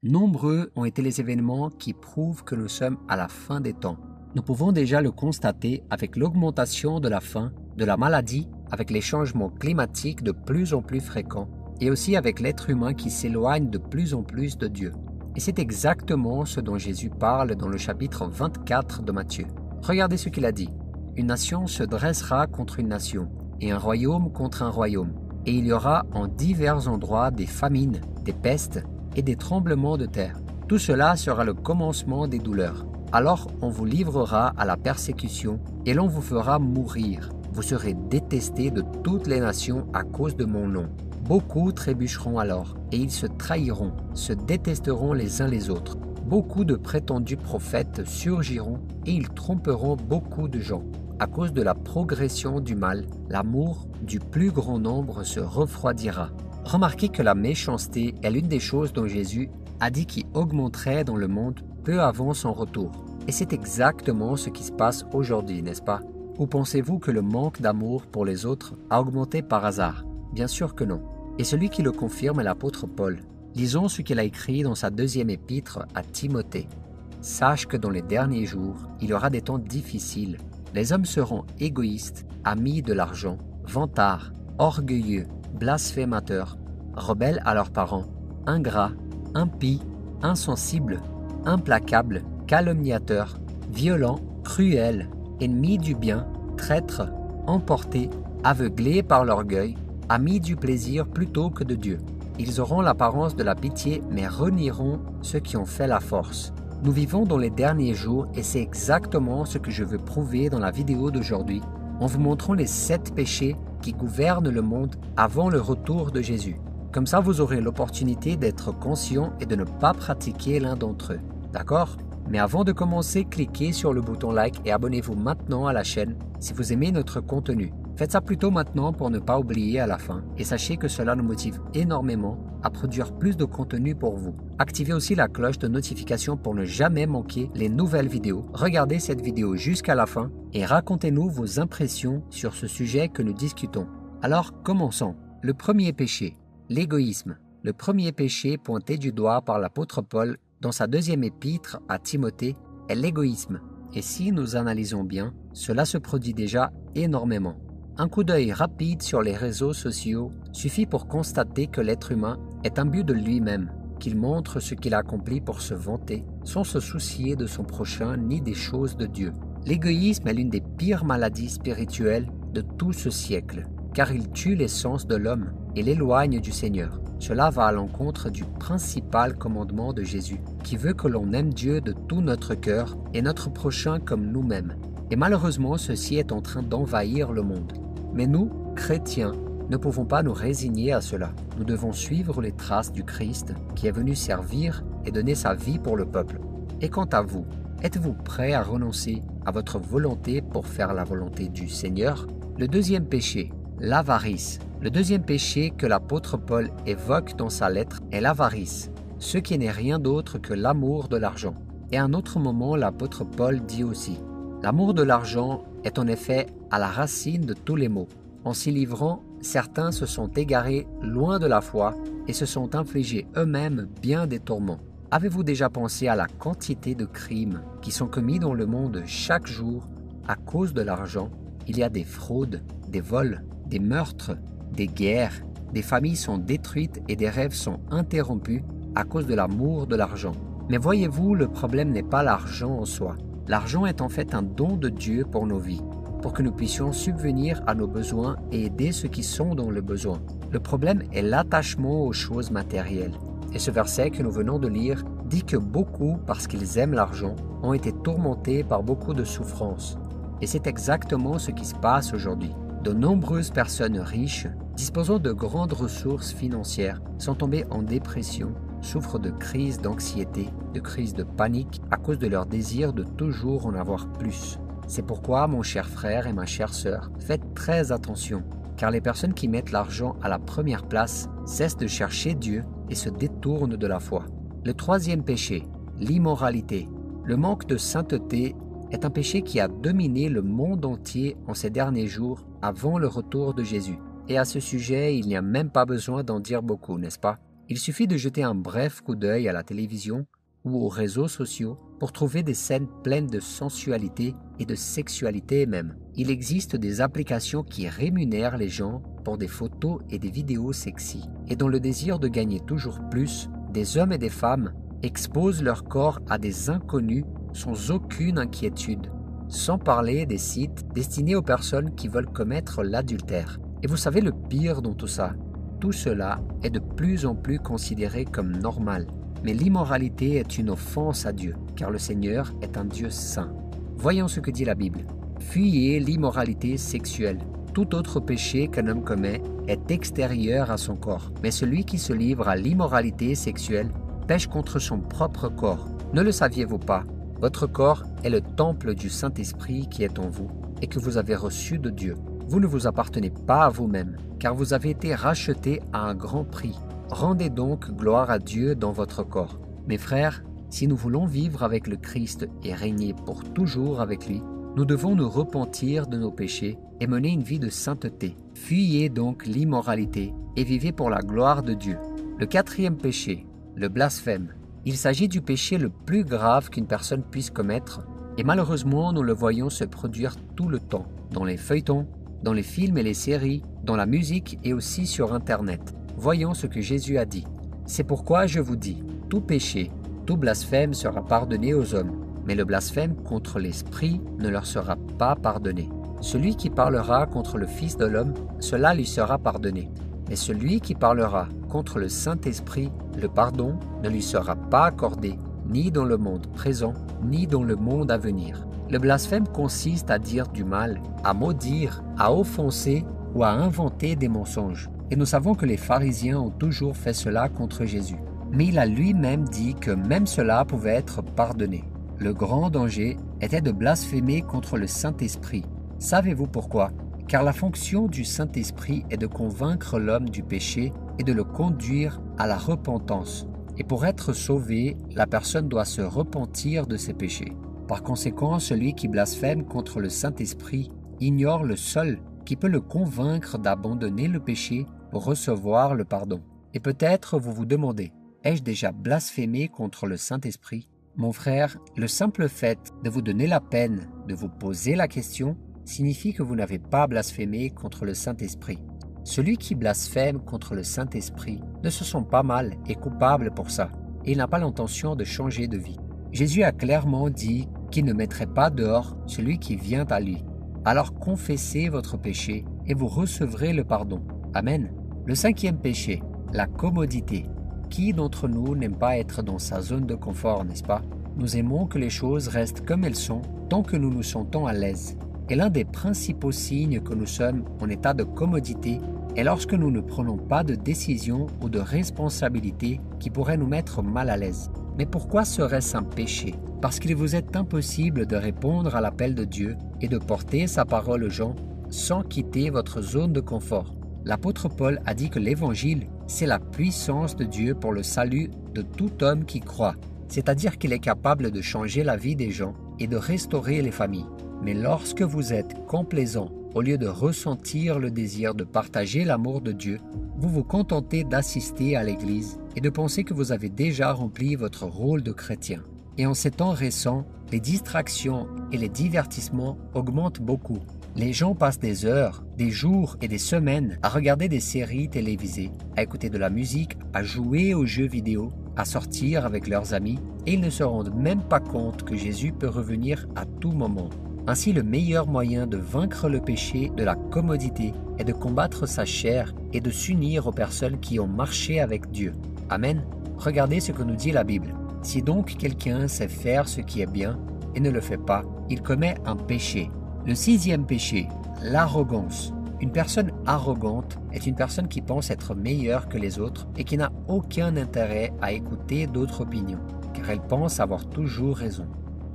Nombreux ont été les événements qui prouvent que nous sommes à la fin des temps. Nous pouvons déjà le constater avec l'augmentation de la faim, de la maladie, avec les changements climatiques de plus en plus fréquents, et aussi avec l'être humain qui s'éloigne de plus en plus de Dieu. Et c'est exactement ce dont Jésus parle dans le chapitre 24 de Matthieu. Regardez ce qu'il a dit. « Une nation se dressera contre une nation, et un royaume contre un royaume. Et il y aura en divers endroits des famines, des pestes, et des tremblements de terre. Tout cela sera le commencement des douleurs. Alors on vous livrera à la persécution et l'on vous fera mourir. Vous serez détestés de toutes les nations à cause de mon nom. Beaucoup trébucheront alors et ils se trahiront, se détesteront les uns les autres. Beaucoup de prétendus prophètes surgiront et ils tromperont beaucoup de gens. À cause de la progression du mal, l'amour du plus grand nombre se refroidira. » Remarquez que la méchanceté est l'une des choses dont Jésus a dit qui augmenterait dans le monde peu avant son retour. Et c'est exactement ce qui se passe aujourd'hui, n'est-ce pas? Ou pensez-vous que le manque d'amour pour les autres a augmenté par hasard? Bien sûr que non. Et celui qui le confirme est l'apôtre Paul. Lisons ce qu'il a écrit dans sa deuxième épître à Timothée. « Sache que dans les derniers jours, il y aura des temps difficiles. Les hommes seront égoïstes, amis de l'argent, vantards, orgueilleux, blasphémateurs, rebelles à leurs parents, ingrats, impies, insensibles, implacables, calomniateurs, violents, cruels, ennemis du bien, traîtres, emportés, aveuglés par l'orgueil, amis du plaisir plutôt que de Dieu. Ils auront l'apparence de la pitié, mais renieront ceux qui ont fait la force. Nous vivons dans les derniers jours et c'est exactement ce que je veux prouver dans la vidéo d'aujourd'hui en vous montrant les 7 péchés qui gouvernent le monde avant le retour de Jésus. Comme ça, vous aurez l'opportunité d'être conscient et de ne pas pratiquer l'un d'entre eux. D'accord? Mais avant de commencer, cliquez sur le bouton like et abonnez-vous maintenant à la chaîne si vous aimez notre contenu. Faites ça plutôt maintenant pour ne pas oublier à la fin et sachez que cela nous motive énormément à produire plus de contenu pour vous. Activez aussi la cloche de notification pour ne jamais manquer les nouvelles vidéos. Regardez cette vidéo jusqu'à la fin et racontez-nous vos impressions sur ce sujet que nous discutons. Alors commençons. Le premier péché, l'égoïsme. Le premier péché pointé du doigt par l'apôtre Paul dans sa deuxième épître à Timothée est l'égoïsme. Et si nous analysons bien, cela se produit déjà énormément. Un coup d'œil rapide sur les réseaux sociaux suffit pour constater que l'être humain est imbu de lui-même, qu'il montre ce qu'il a accompli pour se vanter, sans se soucier de son prochain ni des choses de Dieu. L'égoïsme est l'une des pires maladies spirituelles de tout ce siècle, car il tue l'essence de l'homme et l'éloigne du Seigneur. Cela va à l'encontre du principal commandement de Jésus, qui veut que l'on aime Dieu de tout notre cœur et notre prochain comme nous-mêmes. Et malheureusement, ceci est en train d'envahir le monde. Mais nous, chrétiens, ne pouvons pas nous résigner à cela. Nous devons suivre les traces du Christ qui est venu servir et donner sa vie pour le peuple. Et quant à vous, êtes-vous prêt à renoncer à votre volonté pour faire la volonté du Seigneur? Le deuxième péché, l'avarice. Le deuxième péché que l'apôtre Paul évoque dans sa lettre est l'avarice, ce qui n'est rien d'autre que l'amour de l'argent. Et à un autre moment, l'apôtre Paul dit aussi: l'amour de l'argent est en effet à la racine de tous les maux. En s'y livrant, certains se sont égarés loin de la foi et se sont infligés eux-mêmes bien des tourments. Avez-vous déjà pensé à la quantité de crimes qui sont commis dans le monde chaque jour à cause de l'argent? Il y a des fraudes, des vols, des meurtres, des guerres, des familles sont détruites et des rêves sont interrompus à cause de l'amour de l'argent. Mais voyez-vous, le problème n'est pas l'argent en soi. L'argent est en fait un don de Dieu pour nos vies, pour que nous puissions subvenir à nos besoins et aider ceux qui sont dans le besoin. Le problème est l'attachement aux choses matérielles. Et ce verset que nous venons de lire dit que beaucoup, parce qu'ils aiment l'argent, ont été tourmentés par beaucoup de souffrances. Et c'est exactement ce qui se passe aujourd'hui. De nombreuses personnes riches, disposant de grandes ressources financières, sont tombées en dépression, souffrent de crises d'anxiété, de crises de panique à cause de leur désir de toujours en avoir plus. C'est pourquoi, mon cher frère et ma chère sœur, faites très attention, car les personnes qui mettent l'argent à la première place cessent de chercher Dieu et se détournent de la foi. Le troisième péché, l'immoralité. Le manque de sainteté est un péché qui a dominé le monde entier en ces derniers jours avant le retour de Jésus. Et à ce sujet, il n'y a même pas besoin d'en dire beaucoup, n'est-ce pas? Il suffit de jeter un bref coup d'œil à la télévision ou aux réseaux sociaux pour trouver des scènes pleines de sensualité et de sexualité même. Il existe des applications qui rémunèrent les gens pour des photos et des vidéos sexy. Et dans le désir de gagner toujours plus, des hommes et des femmes exposent leur corps à des inconnus sans aucune inquiétude, sans parler des sites destinés aux personnes qui veulent commettre l'adultère. Et vous savez le pire dans tout ça? Tout cela est de plus en plus considéré comme normal. Mais l'immoralité est une offense à Dieu, car le Seigneur est un Dieu saint. Voyons ce que dit la Bible. Fuyez l'immoralité sexuelle. Tout autre péché qu'un homme commet est extérieur à son corps. Mais celui qui se livre à l'immoralité sexuelle pêche contre son propre corps. Ne le saviez-vous pas? Votre corps est le temple du Saint-Esprit qui est en vous et que vous avez reçu de Dieu. Vous ne vous appartenez pas à vous-même, car vous avez été rachetés à un grand prix. Rendez donc gloire à Dieu dans votre corps. Mes frères, si nous voulons vivre avec le Christ et régner pour toujours avec lui, nous devons nous repentir de nos péchés et mener une vie de sainteté. Fuyez donc l'immoralité et vivez pour la gloire de Dieu. Le quatrième péché, le blasphème. Il s'agit du péché le plus grave qu'une personne puisse commettre et malheureusement nous le voyons se produire tout le temps, dans les feuilletons, dans les films et les séries, dans la musique et aussi sur Internet. Voyons ce que Jésus a dit. C'est pourquoi je vous dis, tout péché, tout blasphème sera pardonné aux hommes, mais le blasphème contre l'Esprit ne leur sera pas pardonné. Celui qui parlera contre le Fils de l'homme, cela lui sera pardonné. Mais celui qui parlera contre le Saint-Esprit, le pardon ne lui sera pas accordé, ni dans le monde présent, ni dans le monde à venir. Le blasphème consiste à dire du mal, à maudire, à offenser ou à inventer des mensonges. Et nous savons que les pharisiens ont toujours fait cela contre Jésus. Mais il a lui-même dit que même cela pouvait être pardonné. Le grand danger était de blasphémer contre le Saint-Esprit. Savez-vous pourquoi? Car la fonction du Saint-Esprit est de convaincre l'homme du péché et de le conduire à la repentance. Et pour être sauvé, la personne doit se repentir de ses péchés. Par conséquent, celui qui blasphème contre le Saint-Esprit ignore le seul qui peut le convaincre d'abandonner le péché pour recevoir le pardon. Et peut-être vous vous demandez, ai-je déjà blasphémé contre le Saint-Esprit? Mon frère, le simple fait de vous donner la peine de vous poser la question signifie que vous n'avez pas blasphémé contre le Saint-Esprit. Celui qui blasphème contre le Saint-Esprit ne se sent pas mal et coupable pour ça, et il n'a pas l'intention de changer de vie. Jésus a clairement dit qu'il ne mettrait pas dehors celui qui vient à lui. Alors confessez votre péché et vous recevrez le pardon. Amen. Le cinquième péché, la commodité. Qui d'entre nous n'aime pas être dans sa zone de confort, n'est-ce pas? Nous aimons que les choses restent comme elles sont tant que nous nous sentons à l'aise. Et l'un des principaux signes que nous sommes en état de commodité est lorsque nous ne prenons pas de décision ou de responsabilité qui pourraient nous mettre mal à l'aise. Mais pourquoi serait-ce un péché? Parce qu'il vous est impossible de répondre à l'appel de Dieu et de porter sa parole aux gens sans quitter votre zone de confort. L'apôtre Paul a dit que l'Évangile, c'est la puissance de Dieu pour le salut de tout homme qui croit, c'est-à-dire qu'il est capable de changer la vie des gens et de restaurer les familles. Mais lorsque vous êtes complaisant, au lieu de ressentir le désir de partager l'amour de Dieu, vous vous contentez d'assister à l'Église et de penser que vous avez déjà rempli votre rôle de chrétien. Et en ces temps récents, les distractions et les divertissements augmentent beaucoup. Les gens passent des heures, des jours et des semaines à regarder des séries télévisées, à écouter de la musique, à jouer aux jeux vidéo, à sortir avec leurs amis, et ils ne se rendent même pas compte que Jésus peut revenir à tout moment. Ainsi, le meilleur moyen de vaincre le péché de la commodité est de combattre sa chair et de s'unir aux personnes qui ont marché avec Dieu. Amen. Regardez ce que nous dit la Bible. Si donc quelqu'un sait faire ce qui est bien et ne le fait pas, il commet un péché. Le sixième péché, l'arrogance. Une personne arrogante est une personne qui pense être meilleure que les autres et qui n'a aucun intérêt à écouter d'autres opinions, car elle pense avoir toujours raison.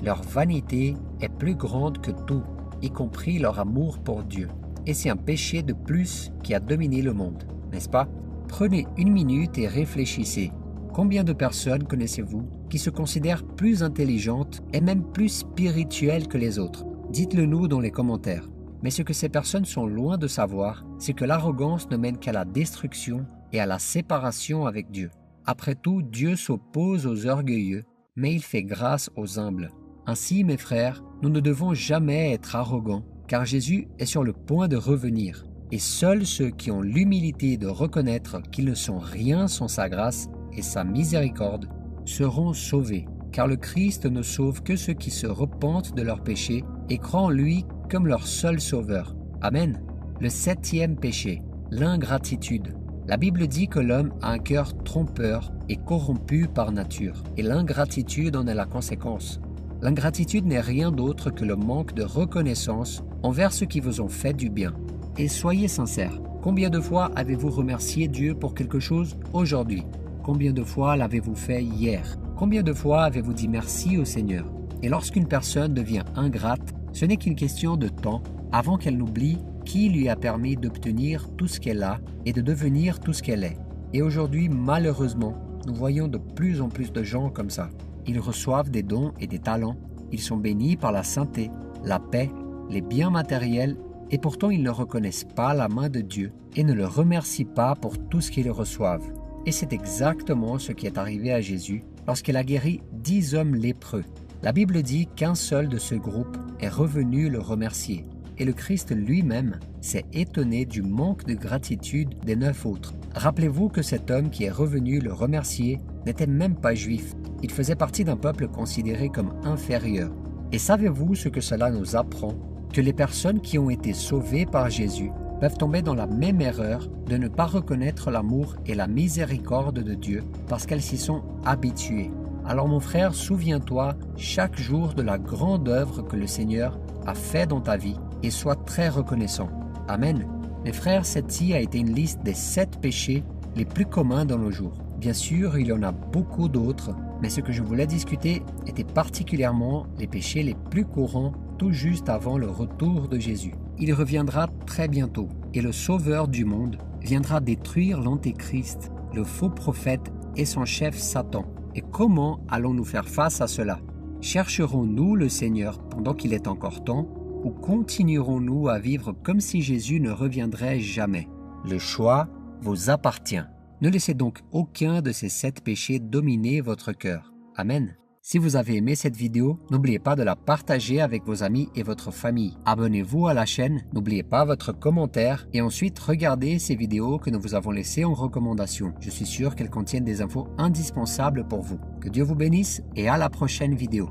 Leur vanité est plus grande que tout, y compris leur amour pour Dieu. Et c'est un péché de plus qui a dominé le monde, n'est-ce pas? Prenez une minute et réfléchissez. Combien de personnes connaissez-vous qui se considèrent plus intelligentes et même plus spirituelles que les autres? Dites-le nous dans les commentaires. Mais ce que ces personnes sont loin de savoir, c'est que l'arrogance ne mène qu'à la destruction et à la séparation avec Dieu. Après tout, Dieu s'oppose aux orgueilleux, mais il fait grâce aux humbles. Ainsi, mes frères, nous ne devons jamais être arrogants, car Jésus est sur le point de revenir. Et seuls ceux qui ont l'humilité de reconnaître qu'ils ne sont rien sans sa grâce et sa miséricorde seront sauvés. Car le Christ ne sauve que ceux qui se repentent de leurs péchés et croient en lui comme leur seul sauveur. Amen. Le 7e péché, l'ingratitude. La Bible dit que l'homme a un cœur trompeur et corrompu par nature, et l'ingratitude en est la conséquence. L'ingratitude n'est rien d'autre que le manque de reconnaissance envers ceux qui vous ont fait du bien. Et soyez sincères, combien de fois avez-vous remercié Dieu pour quelque chose aujourd'hui? Combien de fois l'avez-vous fait hier? Combien de fois avez-vous dit merci au Seigneur? Et lorsqu'une personne devient ingrate, ce n'est qu'une question de temps avant qu'elle n'oublie qui lui a permis d'obtenir tout ce qu'elle a et de devenir tout ce qu'elle est. Et aujourd'hui, malheureusement, nous voyons de plus en plus de gens comme ça. Ils reçoivent des dons et des talents, ils sont bénis par la santé, la paix, les biens matériels, et pourtant ils ne reconnaissent pas la main de Dieu et ne le remercient pas pour tout ce qu'ils reçoivent. Et c'est exactement ce qui est arrivé à Jésus lorsqu'il a guéri 10 hommes lépreux. La Bible dit qu'un seul de ce groupe est revenu le remercier. Et le Christ lui-même s'est étonné du manque de gratitude des 9 autres. Rappelez-vous que cet homme qui est revenu le remercier n'était même pas juif. Il faisait partie d'un peuple considéré comme inférieur. Et savez-vous ce que cela nous apprend? Que les personnes qui ont été sauvées par Jésus peuvent tomber dans la même erreur de ne pas reconnaître l'amour et la miséricorde de Dieu parce qu'elles s'y sont habituées. Alors mon frère, souviens-toi chaque jour de la grande œuvre que le Seigneur a fait dans ta vie et sois très reconnaissant. Amen. Mes frères, celle-ci a été une liste des 7 péchés les plus communs dans nos jours. Bien sûr, il y en a beaucoup d'autres, mais ce que je voulais discuter était particulièrement les péchés les plus courants tout juste avant le retour de Jésus. Il reviendra très bientôt et le Sauveur du monde viendra détruire l'Antéchrist, le faux prophète et son chef Satan. Et comment allons-nous faire face à cela? Chercherons-nous le Seigneur pendant qu'il est encore temps ou continuerons-nous à vivre comme si Jésus ne reviendrait jamais? Le choix vous appartient. Ne laissez donc aucun de ces 7 péchés dominer votre cœur. Amen. Si vous avez aimé cette vidéo, n'oubliez pas de la partager avec vos amis et votre famille. Abonnez-vous à la chaîne, n'oubliez pas votre commentaire et ensuite regardez ces vidéos que nous vous avons laissées en recommandation. Je suis sûr qu'elles contiennent des infos indispensables pour vous. Que Dieu vous bénisse et à la prochaine vidéo.